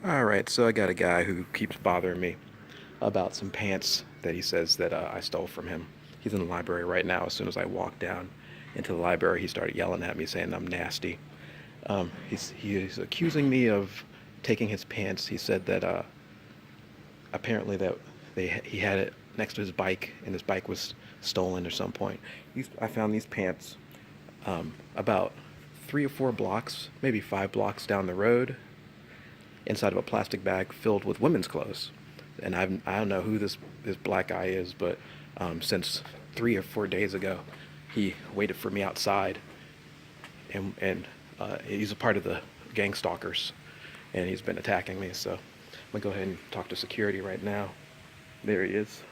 Alright, so I got a guy who keeps bothering me about some pants that he says that I stole from him. He's in the library right now. As soon as I walked down into the library, he started yelling at me saying I'm nasty. He's accusing me of taking his pants. He said that apparently that he had it next to his bike and his bike was stolen at some point. I found these pants about 3 or 4 blocks, maybe 5 blocks down the road, inside of a plastic bag filled with women's clothes. And I don't know who this black guy is, but since 3 or 4 days ago, he waited for me outside, and he's a part of the Gangstalkers, and he's been attacking me. So I'm gonna go ahead and talk to security right now. There he is.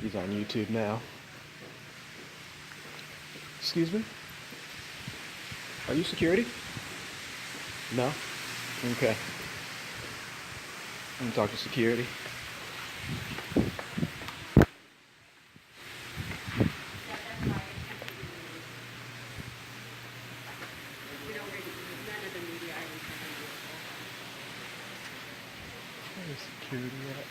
He's on YouTube now. Excuse me? Are you security? No? Okay. I'm gonna talk to security. Where's security at?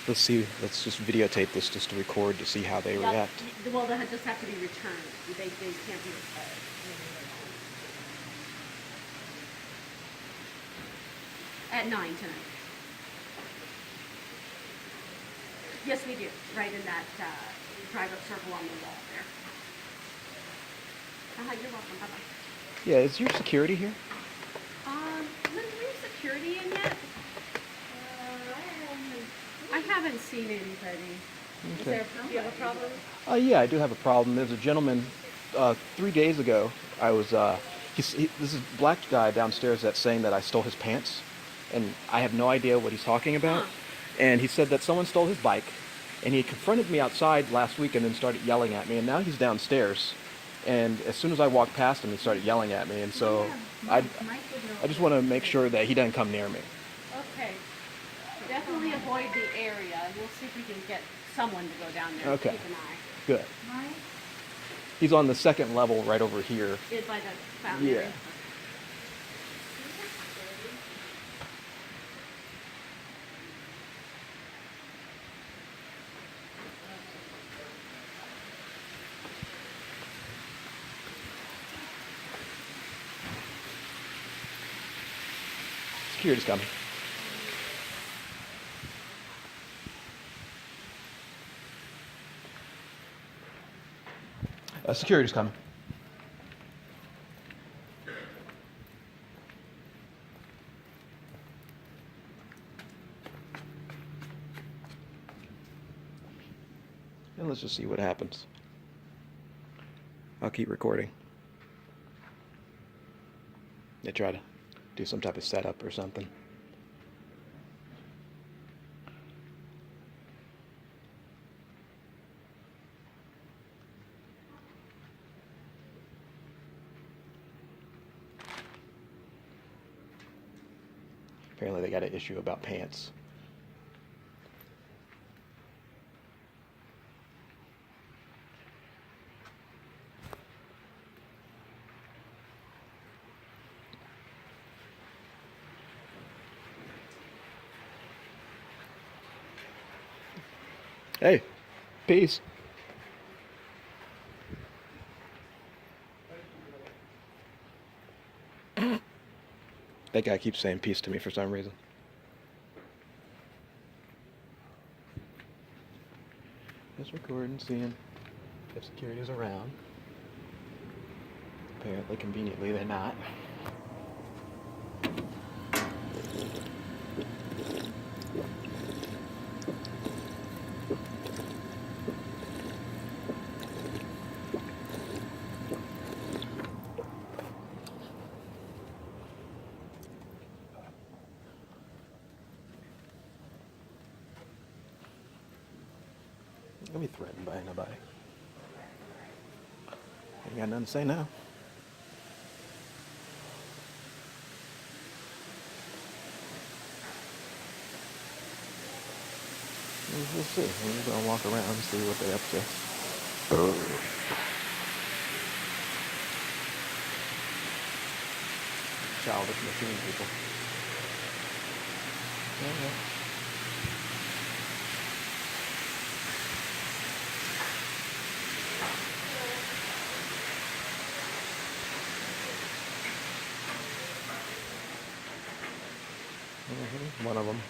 Let's see. Let's just videotape this just to record to see how they react. Well, they just have to be returned. They can't be at 9 tonight. Yes, we do. Right in that private circle on the wall there. You're welcome. Bye-bye. Yeah, is your security here? Is there security in yet? I haven't seen anybody. Okay. Do you have a problem? Yeah, I do have a problem. There's a gentleman 3 days ago. This is a black guy downstairs that's saying that I stole his pants, and I have no idea what he's talking about. Huh. And he said that someone stole his bike, and he confronted me outside last week and then started yelling at me. And now he's downstairs, and as soon as I walked past him, he started yelling at me. And so I just want to make sure that he doesn't come near me. Okay. Definitely avoid the area. We'll see if we can get someone to go down there and Okay. keep an eye. Good. He's on the second level right over here. Is by the fountain Yeah. area. Security's coming. Security's coming. And let's just see what happens. I'll keep recording. They try to do some type of setup or something. Apparently they got an issue about pants. Hey, peace. That guy keeps saying peace to me for some reason. Just recording, seeing if security's around. Apparently, conveniently, they're not. Don't be threatened by anybody. Ain't got nothing to say now. We'll see. We're gonna walk around and see what they're up to. childish machine people. Yeah. One of them.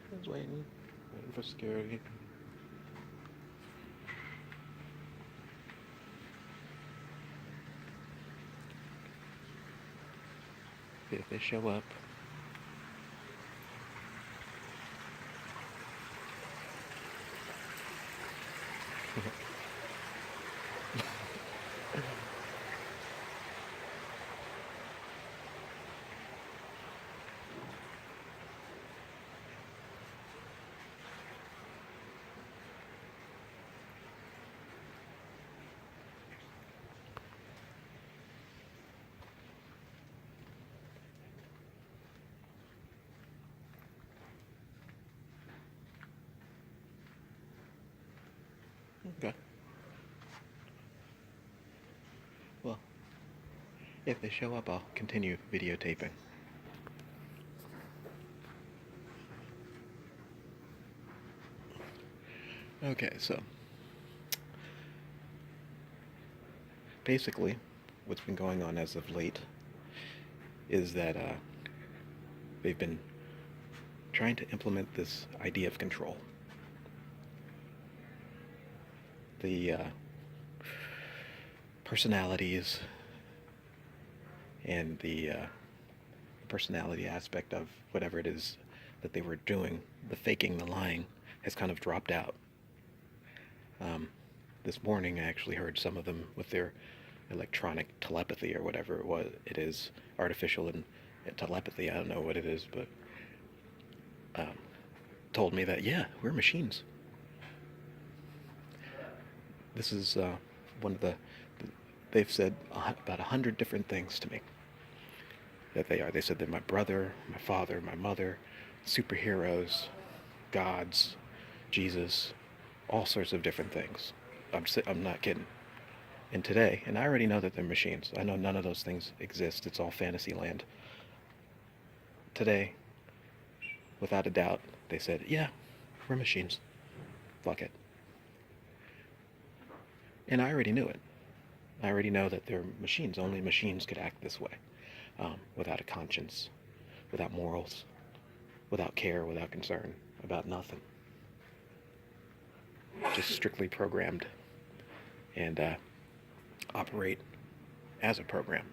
I was waiting for security. If they show up. Okay. Well, if they show up, I'll continue videotaping. Okay, so basically, what's been going on as of late is that they've been trying to implement this idea of control. The personalities and the personality aspect of whatever it is that they were doing, the faking, the lying, has kind of dropped out. This morning, I actually heard some of them with their electronic telepathy or whatever it is, artificial and telepathy. I don't know what it is, but told me that yeah, we're machines. This is one of they've said about 100 different things to me that they are. They said they're my brother, my father, my mother, superheroes, gods, Jesus, all sorts of different things. I'm not kidding. And today, and I already know that they're machines. I know none of those things exist. It's all fantasy land. Today, without a doubt, they said, yeah, we're machines. Fuck it. And I already knew it. I already know that they're machines. Only machines could act this way, without a conscience, without morals, without care, without concern, about nothing. Just strictly programmed and operate as a program.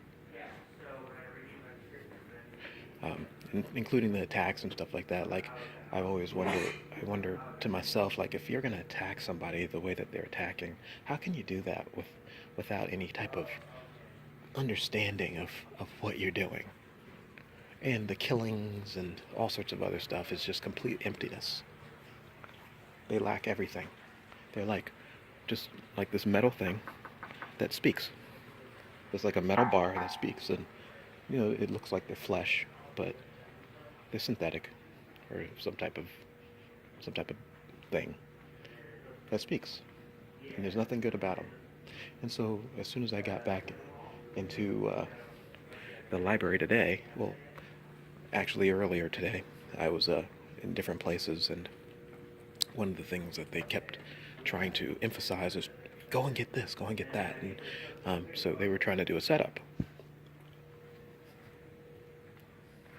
Including the attacks and stuff like that. Like, I wonder to myself, like, if you're going to attack somebody the way that they're attacking, how can you do that without any type of understanding of what you're doing? And the killings and all sorts of other stuff is just complete emptiness. They lack everything. They're like, just like this metal thing that speaks. It's like a metal bar that speaks, and it looks like they're flesh, but they're synthetic, or some type of thing that speaks, and there's nothing good about them. And so, as soon as I got back into the library today, well, actually earlier today, I was in different places, and one of the things that they kept trying to emphasize is go and get this, go and get that, and so they were trying to do a setup,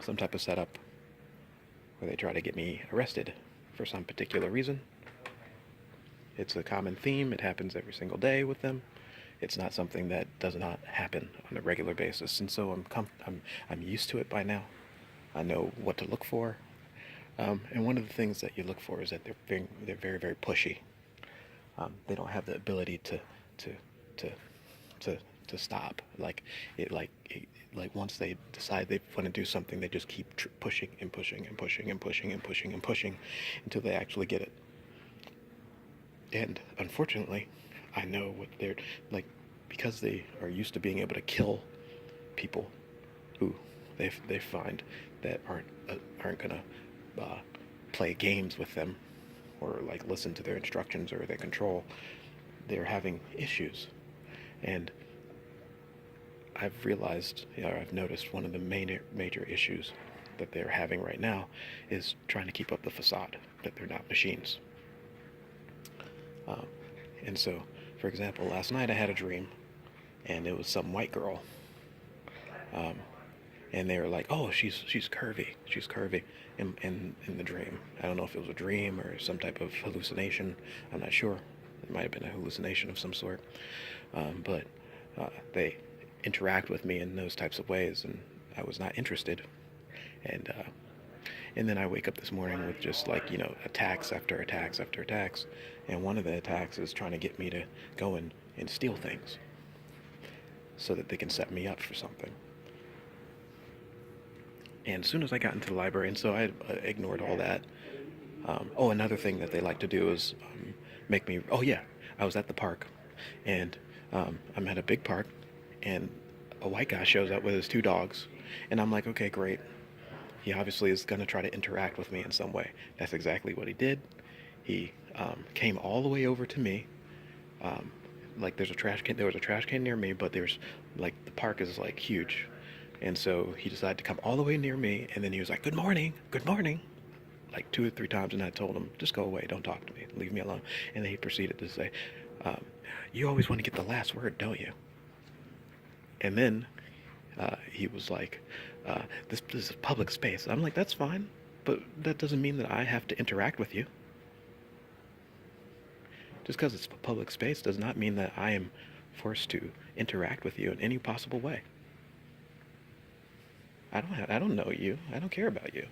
some type of setup where they try to get me arrested for some particular reason. It's a common theme. It happens every single day with them. It's not something that does not happen on a regular basis, and so I'm used to it by now. I know what to look for, and one of the things that you look for is that they're very, very pushy. They don't have the ability to to stop. Like once they decide they want to do something, they just keep pushing and pushing and pushing and pushing and pushing and pushing until they actually get it. And unfortunately, I know what they're like, because they are used to being able to kill people who they find that aren't gonna play games with them or like listen to their instructions or their control. They're having issues, and I've realized, I've noticed one of the major issues that they're having right now is trying to keep up the facade that they're not machines. Um, and so, for example, last night I had a dream, and it was some white girl, um, and they were like, "Oh, she's curvy," in the dream. I don't know if it was a dream or some type of hallucination. I'm not sure. It might have been a hallucination of some sort, but they interact with me in those types of ways, and I was not interested. And and then I wake up this morning with just like, attacks after attacks after attacks, and one of the attacks is trying to get me to go and steal things so that they can set me up for something. And as soon as I got into the library, and so I ignored all that. Oh, another thing that they like to do is make me. Oh yeah, I was at the park, and I'm at a big park, and a white guy shows up with his two dogs, and I'm like, okay, great. He obviously is going to try to interact with me in some way. That's exactly what he did. He came all the way over to me. Like there's a trash can. There was a trash can near me, but there's like the park is like huge, and so he decided to come all the way near me, and then he was like, good morning," like 2 or 3 times, and I told him, just go away, don't talk to me, leave me alone. And then he proceeded to say, "You always want to get the last word, don't you?" And then he was like, this is a public space. I'm like, that's fine, but that doesn't mean that I have to interact with you. Just because it's a public space does not mean that I am forced to interact with you in any possible way. I don't know you. I don't care about you.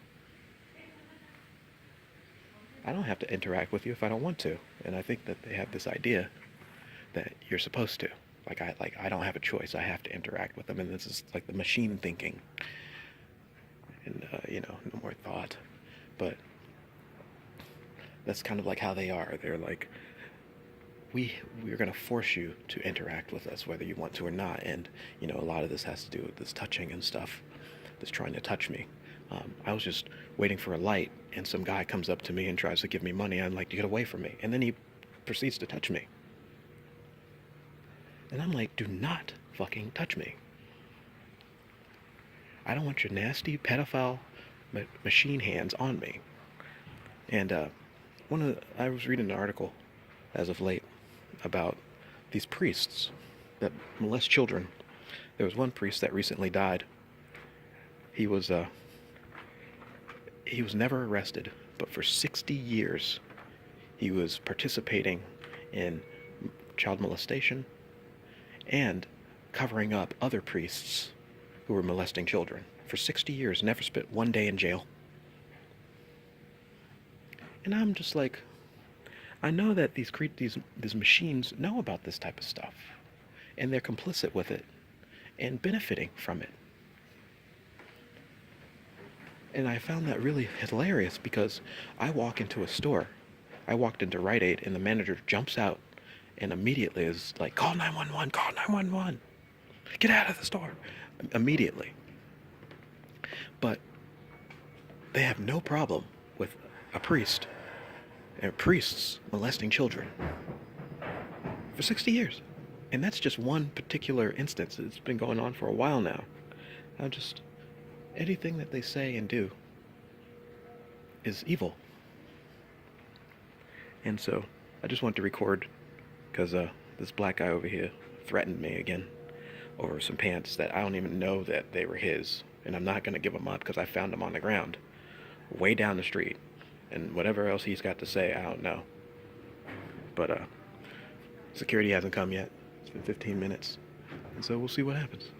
I don't have to interact with you if I don't want to. And I think that they have this idea that you're supposed to. I don't have a choice. I have to interact with them, and this is like the machine thinking, and no more thought. But that's kind of like how they are. They're like, we're going to force you to interact with us whether you want to or not. And a lot of this has to do with this touching and stuff, that's trying to touch me. I was just waiting for a light, and some guy comes up to me and tries to give me money. I'm like, get away from me. And then he proceeds to touch me. And I'm like, do not fucking touch me. I don't want your nasty pedophile machine hands on me. And I was reading an article as of late about these priests that molest children. There was one priest that recently died. He was never arrested, but for 60 years he was participating in child molestation and covering up other priests who were molesting children. For 60 years, never spent one day in jail. And I'm just like, I know that these machines know about this type of stuff, and they're complicit with it and benefiting from it. And I found that really hilarious because I walk into a store. I walked into Rite Aid, and the manager jumps out and immediately is like, call 911, call 911. Get out of the store. Immediately. But they have no problem with a priest and priests molesting children for 60 years. And that's just one particular instance. It's been going on for a while now. Anything that they say and do is evil. And so I just wanted to record because this black guy over here threatened me again over some pants that I don't even know that they were his. And I'm not going to give them up because I found them on the ground way down the street. And whatever else he's got to say, I don't know. But security hasn't come yet. It's been 15 minutes. And so we'll see what happens.